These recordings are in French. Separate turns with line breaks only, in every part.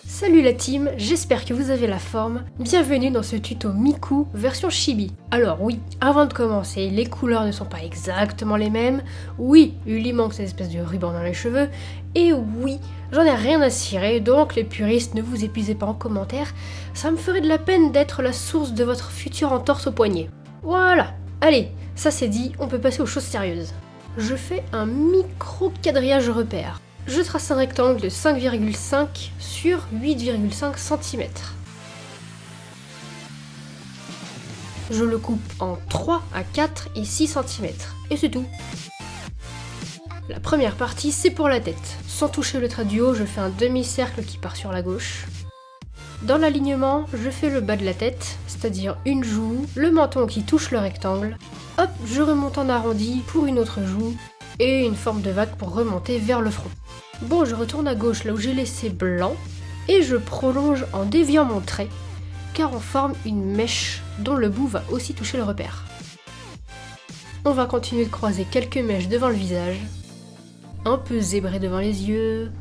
Salut la team, j'espère que vous avez la forme. Bienvenue dans ce tuto Miku version Chibi. Alors oui, avant de commencer, les couleurs ne sont pas exactement les mêmes. Oui, il lui manque cette espèce de ruban dans les cheveux. Et oui, j'en ai rien à cirer, donc les puristes, ne vous épuisez pas en commentaire. Ça me ferait de la peine d'être la source de votre futur entorse au poignet. Voilà, allez, ça c'est dit, on peut passer aux choses sérieuses. Je fais un micro quadrillage repère. Je trace un rectangle de 5,5 sur 8,5 cm. Je le coupe en 3 à 4 et 6 cm. Et c'est tout. La première partie, c'est pour la tête. Sans toucher le trait du haut, je fais un demi-cercle qui part sur la gauche. Dans l'alignement, je fais le bas de la tête, c'est-à-dire une joue, le menton qui touche le rectangle. Hop, je remonte en arrondi pour une autre joue, et une forme de vague pour remonter vers le front. Bon, je retourne à gauche là où j'ai laissé blanc, et je prolonge en déviant mon trait, car on forme une mèche dont le bout va aussi toucher le repère. On va continuer de croiser quelques mèches devant le visage, un peu zébré devant les yeux,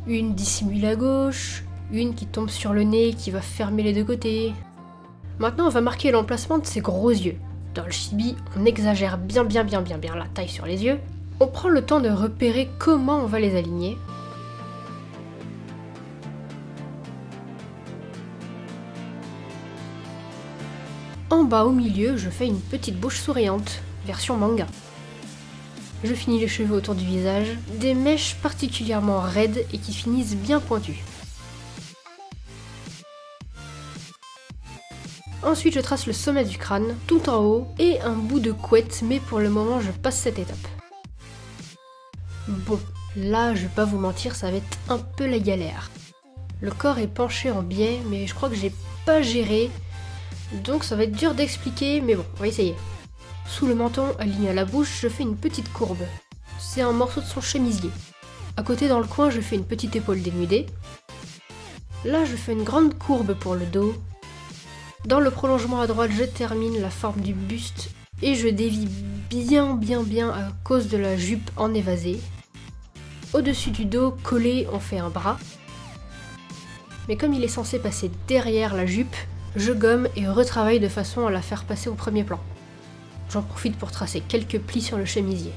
une dissimulée à gauche, une qui tombe sur le nez qui va fermer les deux côtés. Maintenant on va marquer l'emplacement de ces gros yeux. Dans le chibi, on exagère bien la taille sur les yeux. On prend le temps de repérer comment on va les aligner. En bas au milieu, je fais une petite bouche souriante, version manga. Je finis les cheveux autour du visage, des mèches particulièrement raides et qui finissent bien pointues. Ensuite, je trace le sommet du crâne, tout en haut, et un bout de couette, mais pour le moment, je passe cette étape. Bon, là, je vais pas vous mentir, ça va être un peu la galère. Le corps est penché en biais, mais je crois que j'ai pas géré, donc ça va être dur d'expliquer, mais bon, on va essayer. Sous le menton, aligné à la bouche, je fais une petite courbe. C'est un morceau de son chemisier. À côté, dans le coin, je fais une petite épaule dénudée. Là, je fais une grande courbe pour le dos. Dans le prolongement à droite, je termine la forme du buste et je dévie bien à cause de la jupe en évasé. Au-dessus du dos, collé, on fait un bras. Mais comme il est censé passer derrière la jupe, je gomme et retravaille de façon à la faire passer au premier plan. J'en profite pour tracer quelques plis sur le chemisier.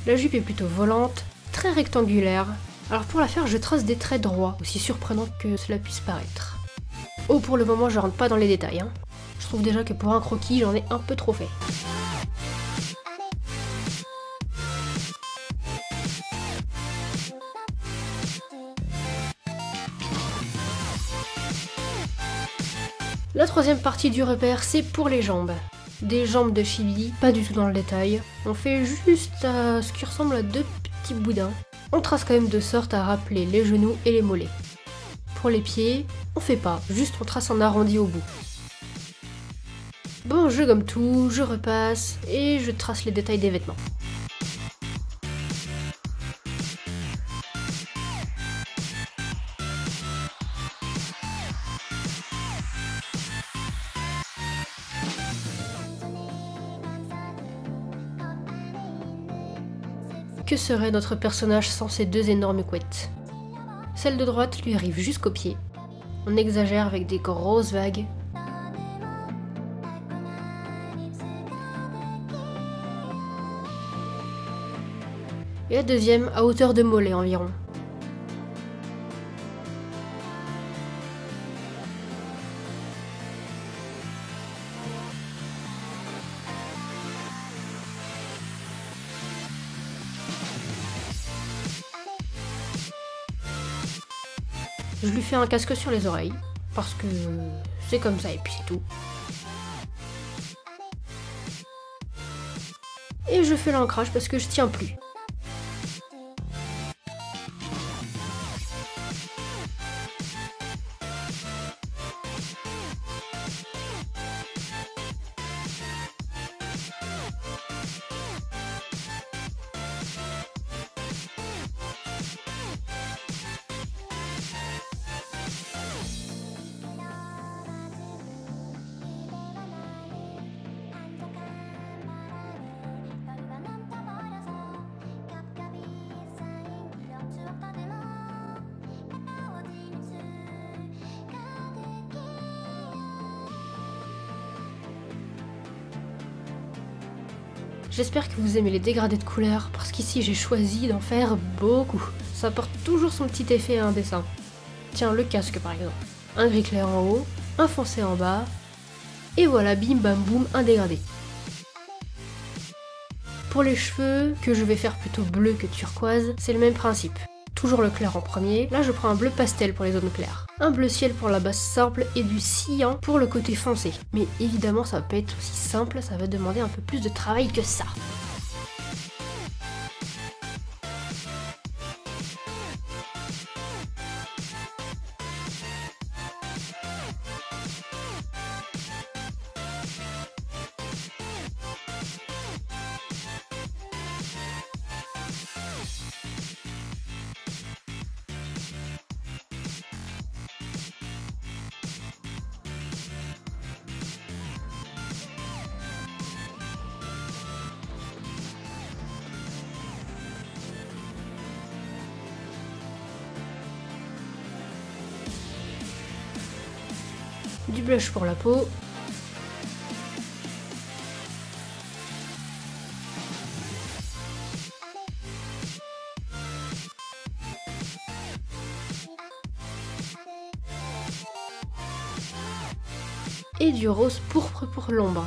La jupe est plutôt volante, très rectangulaire. Alors pour la faire, je trace des traits droits, aussi surprenant que cela puisse paraître. Oh, pour le moment, je rentre pas dans les détails. Je trouve déjà que pour un croquis, j'en ai un peu trop fait. La troisième partie du repère, c'est pour les jambes. Des jambes de chibi, pas du tout dans le détail. On fait juste ce qui ressemble à deux petits boudins. On trace quand même de sorte à rappeler les genoux et les mollets. Pour les pieds, on fait pas, juste on trace un arrondi au bout. Bon, je gomme tout, je repasse, et je trace les détails des vêtements. Que serait notre personnage sans ces deux énormes couettes? Celle de droite lui arrive jusqu'aux pieds. On exagère avec des grosses vagues. Et la deuxième à hauteur de mollet environ. Je lui fais un casque sur les oreilles, parce que c'est comme ça et puis c'est tout. Et je fais l'ancrage parce que je tiens plus. J'espère que vous aimez les dégradés de couleurs, parce qu'ici j'ai choisi d'en faire beaucoup. Ça apporte toujours son petit effet à un dessin. Tiens, le casque par exemple. Un gris clair en haut, un foncé en bas, et voilà, bim bam boum, un dégradé. Pour les cheveux, que je vais faire plutôt bleu que turquoise, c'est le même principe. Toujours le clair en premier, là je prends un bleu pastel pour les zones claires. Un bleu ciel pour la base simple et du cyan pour le côté foncé. Mais évidemment ça va pas être aussi simple, ça va demander un peu plus de travail que ça. Du blush pour la peau. Et du rose pourpre pour l'ombre.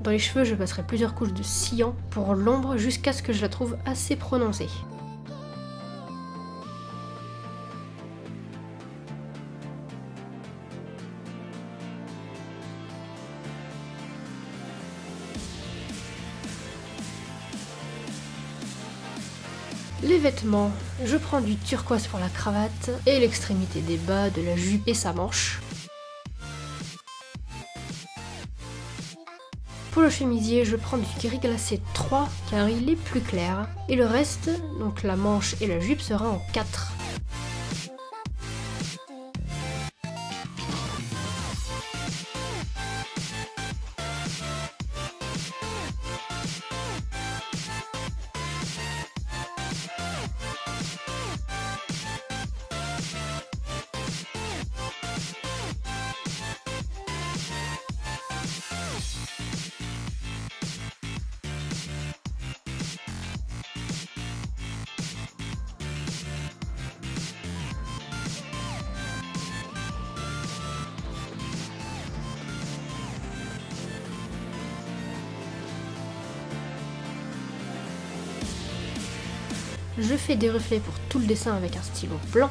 Dans les cheveux, je passerai plusieurs couches de cyan pour l'ombre jusqu'à ce que je la trouve assez prononcée. Les vêtements, je prends du turquoise pour la cravate et l'extrémité des bas de la jupe et sa manche. Pour le chemisier, je prends du gris glacé 3 car il est plus clair. Et le reste, donc la manche et la jupe, sera en 4. Je fais des reflets pour tout le dessin avec un stylo blanc.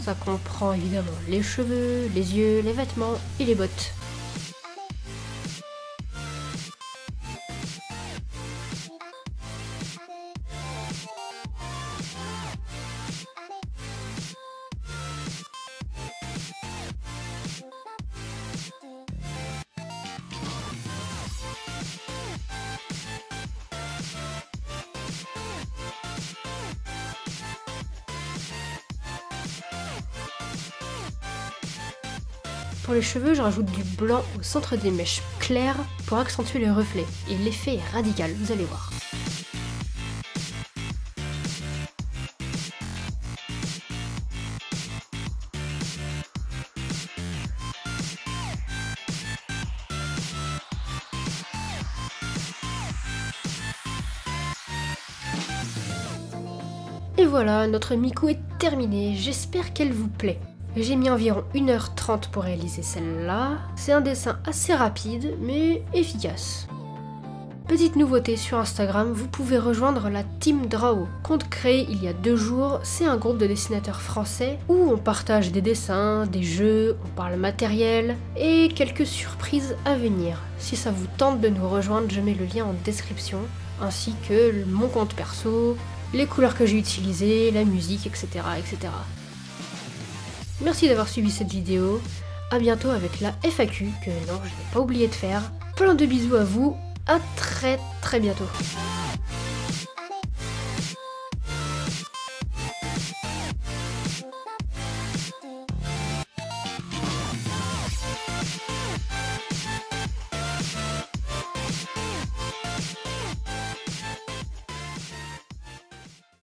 Ça comprend évidemment les cheveux, les yeux, les vêtements et les bottes. Pour les cheveux, je rajoute du blanc au centre des mèches claires pour accentuer les reflets. Et l'effet est radical, vous allez voir. Et voilà, notre Miku est terminée. J'espère qu'elle vous plaît. J'ai mis environ 1h30 pour réaliser celle-là. C'est un dessin assez rapide, mais efficace. Petite nouveauté sur Instagram, vous pouvez rejoindre la Team Drao. Compte créé il y a 2 jours, c'est un groupe de dessinateurs français où on partage des dessins, des jeux, on parle matériel et quelques surprises à venir. Si ça vous tente de nous rejoindre, je mets le lien en description, ainsi que mon compte perso, les couleurs que j'ai utilisées, la musique, etc. etc. Merci d'avoir suivi cette vidéo, à bientôt avec la FAQ, que non, je n'ai pas oublié de faire. Plein de bisous à vous, à très bientôt.